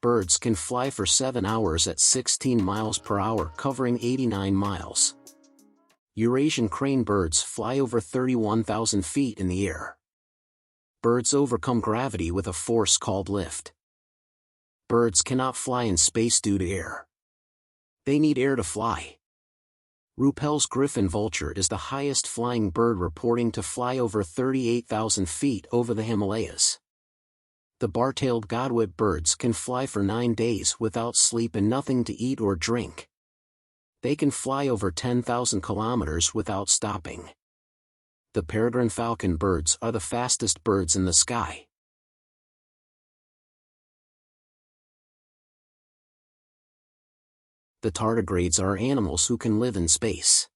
birds can fly for 7 hours at 16 miles per hour, covering 89 miles. Eurasian crane birds fly over 31,000 feet in the air. Birds overcome gravity with a force called lift. Birds cannot fly in space due to air. They need air to fly. Ruppel's griffon vulture is the highest flying bird, reporting to fly over 38,000 feet over the Himalayas. The bar-tailed godwit birds can fly for 9 days without sleep and nothing to eat or drink. They can fly over 10,000 kilometers without stopping. The peregrine falcon birds are the fastest birds in the sky. The tardigrades are animals who can live in space.